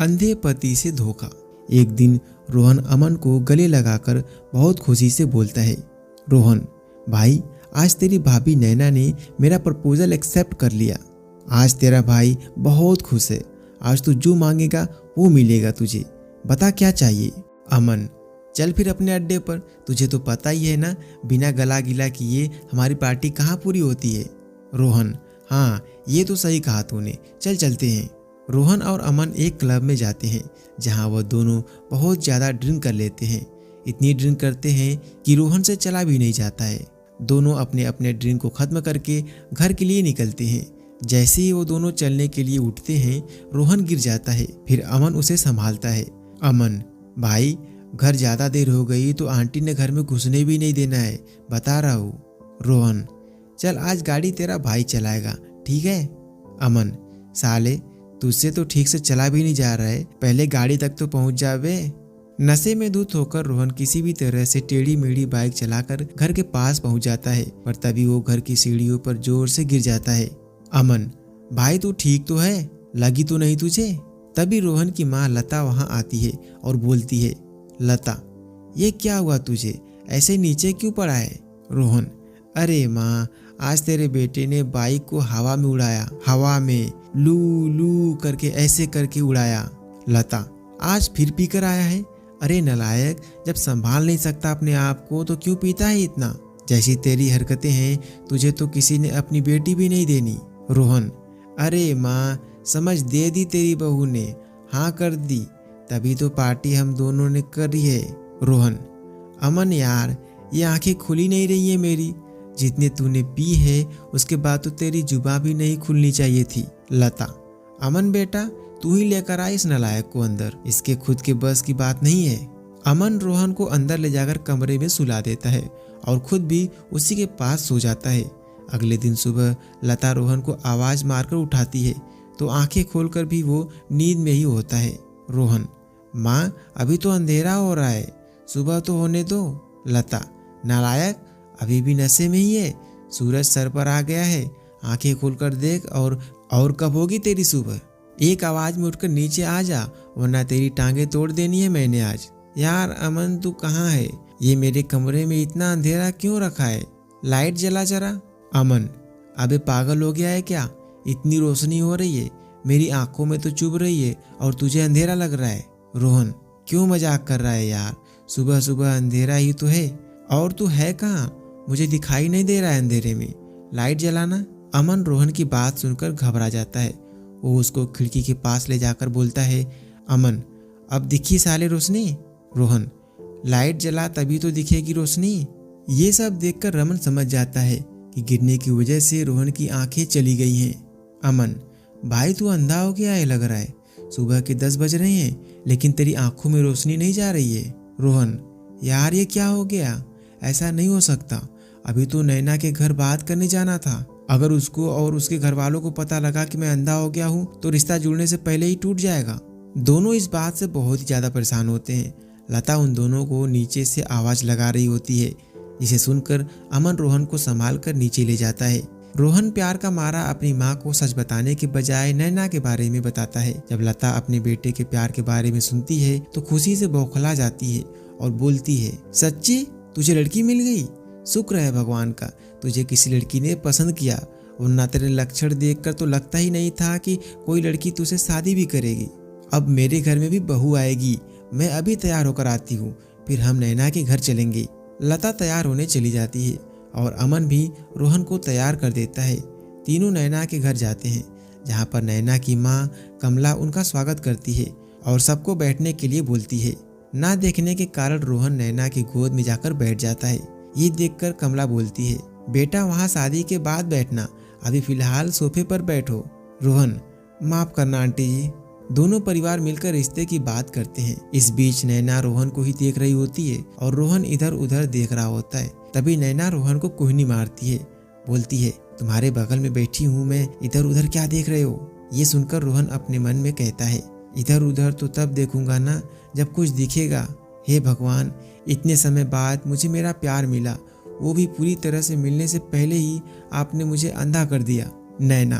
अंधे पति से धोखा। एक दिन रोहन अमन को गले लगाकर बहुत खुशी से बोलता है, रोहन भाई, आज तेरी भाभी नैना ने मेरा प्रपोजल एक्सेप्ट कर लिया। आज तेरा भाई बहुत खुश है। आज तू जो मांगेगा वो मिलेगा तुझे। बता क्या चाहिए। अमन, चल फिर अपने अड्डे पर। तुझे तो पता ही है ना, बिना गला गिला किए हमारी पार्टी कहाँ पूरी होती है। रोहन, हाँ ये तो सही कहा तूने, चल चलते हैं। रोहन और अमन एक क्लब में जाते हैं जहाँ वह दोनों बहुत ज़्यादा ड्रिंक कर लेते हैं। इतनी ड्रिंक करते हैं कि रोहन से चला भी नहीं जाता है। दोनों अपने अपने ड्रिंक को ख़त्म करके घर के लिए निकलते हैं। जैसे ही वो दोनों चलने के लिए उठते हैं, रोहन गिर जाता है। फिर अमन उसे संभालता है। अमन भाई, घर ज़्यादा देर हो गई तो आंटी ने घर में घुसने भी नहीं देना है, बता रहा हूँ। रोहन, चल आज गाड़ी तेरा भाई चलाएगा, ठीक है। अमन, साले तुझसे तो ठीक से चला भी नहीं जा रहा है, पहले गाड़ी तक तो पहुँच जावे। नशे में धुत होकर रोहन किसी भी तरह से टेढ़ी मेढ़ी बाइक चलाकर घर के पास पहुंच जाता है, पर तभी वो घर की सीढ़ियों पर जोर से गिर जाता है। अमन भाई, तू ठीक तो है, लगी तो नहीं तुझे। तभी रोहन की माँ लता वहां आती है और बोलती है, लता ये क्या हुआ तुझे, ऐसे नीचे क्यों पड़ा है। रोहन, अरे माँ, आज तेरे बेटे ने बाइक को हवा में उड़ाया, हवा में लू लू करके ऐसे करके उड़ाया। लता, आज फिर पीकर आया है। अरे नलायक, जब संभाल नहीं सकता अपने आप को तो क्यों पीता है इतना। जैसी तेरी हरकतें हैं, तुझे तो किसी ने अपनी बेटी भी नहीं देनी। रोहन, अरे माँ, समझ दे दी तेरी बहू ने, हाँ कर दी, तभी तो पार्टी हम दोनों ने करी है। रोहन, अमन यार, ये आंखें खुली नहीं रही है मेरी, जितने तूने पी है उसके बाद तो तेरी जुबान भी नहीं खुलनी चाहिए थी। लता, अमन बेटा, तू ही लेकर आ इस नालायक को अंदर, इसके खुद के बस की बात नहीं है। अमन रोहन को अंदर ले जाकर कमरे में सुला देता है और खुद भी उसी के पास सो जाता है। अगले दिन सुबह लता रोहन को आवाज मारकर उठाती है तो आंखें खोलकर भी वो नींद में ही होता है। रोहन, माँ अभी तो अंधेरा हो रहा है, सुबह तो होने दो। लता, नालायक, अभी भी नशे में ही है, सूरज सर पर आ गया है, आंखें खोलकर देख। और कब होगी तेरी सुबह। एक आवाज में उठकर नीचे आ जा, वरना तेरी टांगे तोड़ देनी है मैंने आज। यार अमन, तू कहाँ है, ये मेरे कमरे में इतना अंधेरा क्यों रखा है, लाइट जला जरा। अमन, अबे पागल हो गया है क्या, इतनी रोशनी हो रही है, मेरी आंखों में तो चुभ रही है और तुझे अंधेरा लग रहा है। रोहन, क्यों मजाक कर रहा है यार, सुबह सुबह अंधेरा ही तो है, और तू है कहाँ, मुझे दिखाई नहीं दे रहा है अंधेरे में, लाइट जलाना। अमन रोहन की बात सुनकर घबरा जाता है। वो उसको खिड़की के पास ले जाकर बोलता है, अमन अब दिखी साले रोशनी। रोहन, लाइट जला तभी तो दिखेगी रोशनी। ये सब देखकर रमन समझ जाता है कि गिरने की वजह से रोहन की आंखें चली गई हैं। अमन, भाई तू अंधा हो गया है लग रहा है, सुबह के 10 बज रहे हैं लेकिन तेरी आंखों में रोशनी नहीं जा रही है। रोहन, यार ये क्या हो गया, ऐसा नहीं हो सकता, अभी तो नैना के घर बात करने जाना था, अगर उसको और उसके घर वालों को पता लगा कि मैं अंधा हो गया हूँ तो रिश्ता जुड़ने से पहले ही टूट जाएगा। दोनों इस बात से बहुत ही ज्यादा परेशान होते हैं। लता उन दोनों को नीचे से आवाज लगा रही होती है, जिसे सुनकर अमन रोहन को संभाल कर नीचे ले जाता है। रोहन प्यार का मारा अपनी माँ को सच बताने के बजाय नैना के बारे में बताता है। जब लता अपने बेटे के प्यार के बारे में सुनती है तो खुशी से बौखला जाती है और बोलती है, सच्ची तुझे लड़की मिल गई, शुक्र है भगवान का, तुझे किसी लड़की ने पसंद किया, वरना तेरे लक्षण देखकर तो लगता ही नहीं था कि कोई लड़की तुझसे शादी भी करेगी। अब मेरे घर में भी बहू आएगी, मैं अभी तैयार होकर आती हूँ, फिर हम नैना के घर चलेंगे। लता तैयार होने चली जाती है और अमन भी रोहन को तैयार कर देता है। तीनों नैना के घर जाते हैं, जहाँ पर नैना की माँ कमला उनका स्वागत करती है और सबको बैठने के लिए बोलती है। ना देखने के कारण रोहन नैना की गोद में जाकर बैठ जाता है। ये देखकर कमला बोलती है, बेटा वहाँ शादी के बाद बैठना, अभी फिलहाल सोफे पर बैठो। रोहन, माफ करना आंटी जी। दोनों परिवार मिलकर रिश्ते की बात करते हैं। इस बीच नैना रोहन को ही देख रही होती है और रोहन इधर उधर देख रहा होता है। तभी नैना रोहन को कुहनी मारती है, बोलती है, तुम्हारे बगल में बैठी हूँ मैं, इधर उधर क्या देख रहे हो। ये सुनकर रोहन अपने मन में कहता है, इधर उधर तो तब देखूंगा ना जब कुछ दिखेगा। हे भगवान, इतने समय बाद मुझे मेरा प्यार मिला, वो भी पूरी तरह से मिलने से पहले ही आपने मुझे अंधा कर दिया। नैना,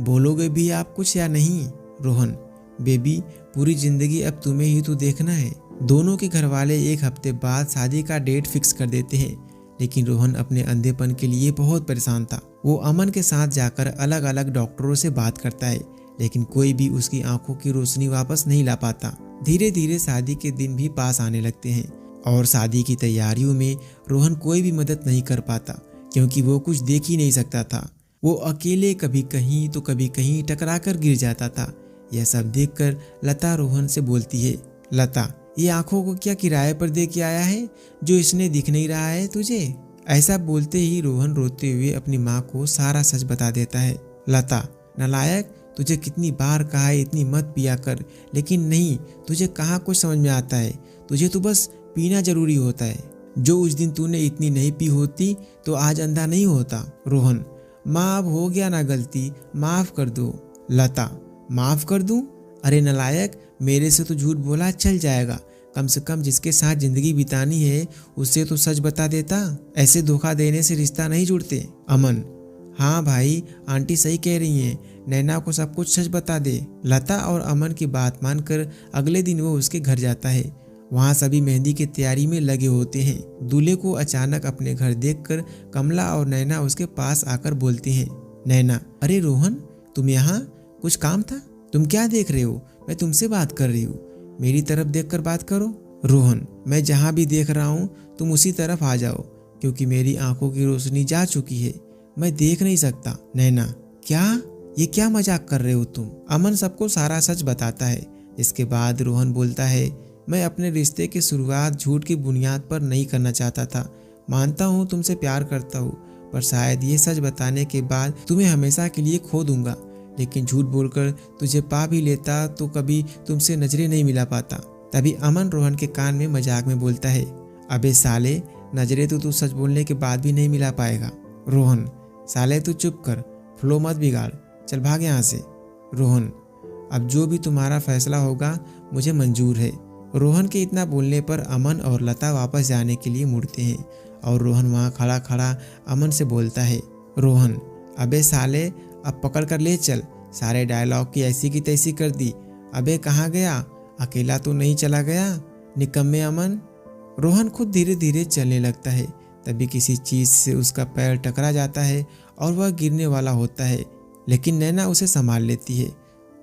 बोलोगे भी आप कुछ या नहीं। रोहन, बेबी, पूरी जिंदगी अब तुम्हें ही तो देखना है। दोनों के घर वाले एक हफ्ते बाद शादी का डेट फिक्स कर देते हैं, लेकिन रोहन अपने अंधेपन के लिए बहुत परेशान था। वो अमन के साथ जाकर अलग अलग डॉक्टरों से बात करता है, लेकिन कोई भी उसकी आंखों की रोशनी वापस नहीं ला पाता। धीरे धीरे शादी के दिन भी पास आने लगते हैं और शादी की तैयारियों में रोहन कोई भी मदद नहीं कर पाता, क्योंकि वो कुछ देख ही नहीं सकता था। वो अकेले कभी कहीं तो कभी कहीं टकरा कर गिर जाता था। यह सब देखकर लता रोहन से बोलती है, लता, ये आंखों को क्या किराए पर दे के आया है जो इसने दिख नहीं रहा है तुझे? ऐसा बोलते ही रोहन रोते हुए अपनी माँ को सारा सच बता देता है। लता, नालायक, तुझे कितनी बार कहा है इतनी मत पिया कर, लेकिन नहीं, तुझे कहाँ कुछ समझ में आता है। तुझे तो बस पीना जरूरी होता है। जो उस दिन तूने इतनी नहीं पी होती तो आज अंधा नहीं होता। रोहन, माँ अब हो गया ना गलती, माफ कर दो। लता, माफ कर दूं? अरे नालायक, मेरे से तो झूठ बोला चल जाएगा, कम से कम जिसके साथ जिंदगी बितानी है उससे तो सच बता देता। ऐसे धोखा देने से रिश्ता नहीं जुड़ते। अमन, हाँ भाई, आंटी सही कह रही हैं, नैना को सब कुछ सच बता दे। लता और अमन की बात मानकर अगले दिन वो उसके घर जाता है। वहाँ सभी मेहंदी की तैयारी में लगे होते हैं। दूल्हे को अचानक अपने घर देखकर कमला और नैना उसके पास आकर बोलती हैं, नैना, अरे रोहन, तुम यहाँ? कुछ काम था? तुम क्या देख रहे हो? मैं तुमसे बात कर रही हूँ, मेरी तरफ देखकर बात करो। रोहन, मैं जहाँ भी देख रहा हूँ तुम उसी तरफ आ जाओ, क्योंकि मेरी आंखों की रोशनी जा चुकी है, मैं देख नहीं सकता। नैना, क्या? ये क्या मजाक कर रहे हो तुम? अमन सबको सारा सच बताता है। इसके बाद रोहन बोलता है, मैं अपने रिश्ते की शुरुआत झूठ की बुनियाद पर नहीं करना चाहता था। मानता हूँ तुमसे प्यार करता हूँ, पर शायद ये सच बताने के बाद तुम्हें हमेशा के लिए खो दूंगा। लेकिन झूठ बोलकर तुझे पा भी लेता तो कभी तुमसे नजरें नहीं मिला पाता। तभी अमन रोहन के कान में मजाक में बोलता है, अबे साले, नजरें तो तू सच बोलने के बाद भी नहीं मिला पाएगा। रोहन, साले तू चुप कर, फ्लो मत बिगाड़, चल भाग यहाँ से। रोहन, अब जो भी तुम्हारा फैसला होगा मुझे मंजूर है। रोहन के इतना बोलने पर अमन और लता वापस जाने के लिए मुड़ते हैं और रोहन वहाँ खड़ा खड़ा अमन से बोलता है, रोहन, अबे साले, अब पकड़ कर ले चल, सारे डायलॉग की ऐसी की तैसी कर दी। अबे कहाँ गया? अकेला तो नहीं चला गया, निकम्मे अमन। रोहन खुद धीरे धीरे चलने लगता है। तभी किसी चीज से उसका पैर टकरा जाता है और वह गिरने वाला होता है, लेकिन नैना उसे संभाल लेती है।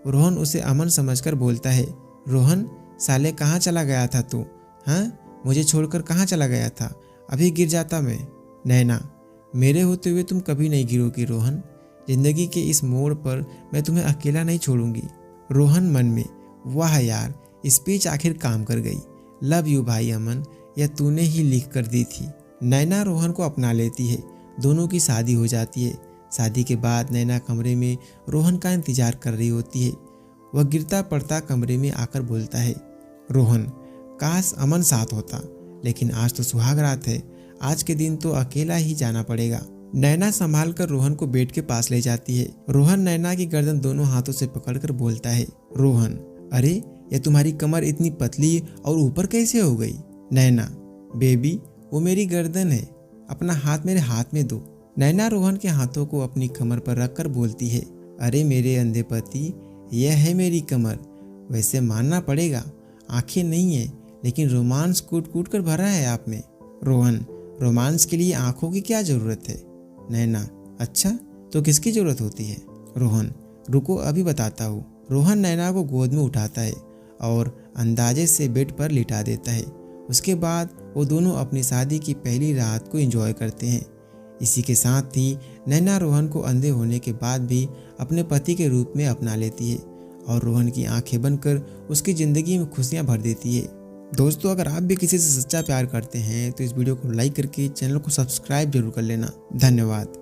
रोहन उसे अमन समझकर बोलता है, रोहन, साले कहाँ चला गया था तू? हाँ, मुझे छोड़कर कहाँ चला गया था? अभी गिर जाता मैं। नैना, मेरे होते हुए तुम कभी नहीं गिरोगी रोहन, जिंदगी के इस मोड़ पर मैं तुम्हें अकेला नहीं छोड़ूंगी। रोहन मन में, वाह यार, स्पीच आखिर काम कर गई। लव यू भाई अमन, यह तूने ही लिख कर दी थी। नैना रोहन को अपना लेती है। दोनों की शादी हो जाती है। शादी के बाद नैना कमरे में रोहन का इंतजार कर रही होती है। वह गिरता पड़ता कमरे में आकर बोलता है, रोहन, काश अमन साथ होता, लेकिन आज तो सुहाग रात है, आज के दिन तो अकेला ही जाना पड़ेगा। नैना संभाल कर रोहन को बेड के पास ले जाती है। रोहन नैना की गर्दन दोनों हाथों से पकड़कर बोलता है, रोहन, अरे ये तुम्हारी कमर इतनी पतली और ऊपर कैसे हो गई? नैना, बेबी, वो मेरी गर्दन है, अपना हाथ मेरे हाथ में दो। नैना रोहन के हाथों को अपनी कमर पर रखकर बोलती है, अरे मेरे अंधे पति, यह है मेरी कमर। वैसे मानना पड़ेगा, आंखें नहीं है, लेकिन रोमांस कूट कूट कर भरा है आप में। रोहन, रोमांस के लिए आंखों की क्या जरूरत है? नैना, अच्छा, तो किसकी जरूरत होती है? रोहन, रुको अभी बताता हूँ। रोहन नैना को गोद में उठाता है और अंदाजे से बेड पर लिटा देता है। उसके बाद वो दोनों अपनी शादी की पहली रात को एंजॉय करते हैं। इसी के साथ ही नैना रोहन को अंधे होने के बाद भी अपने पति के रूप में अपना लेती है और रोहन की आंखें बनकर उसकी ज़िंदगी में खुशियां भर देती है। दोस्तों, अगर आप भी किसी से सच्चा प्यार करते हैं तो इस वीडियो को लाइक करके चैनल को सब्सक्राइब जरूर कर लेना। धन्यवाद।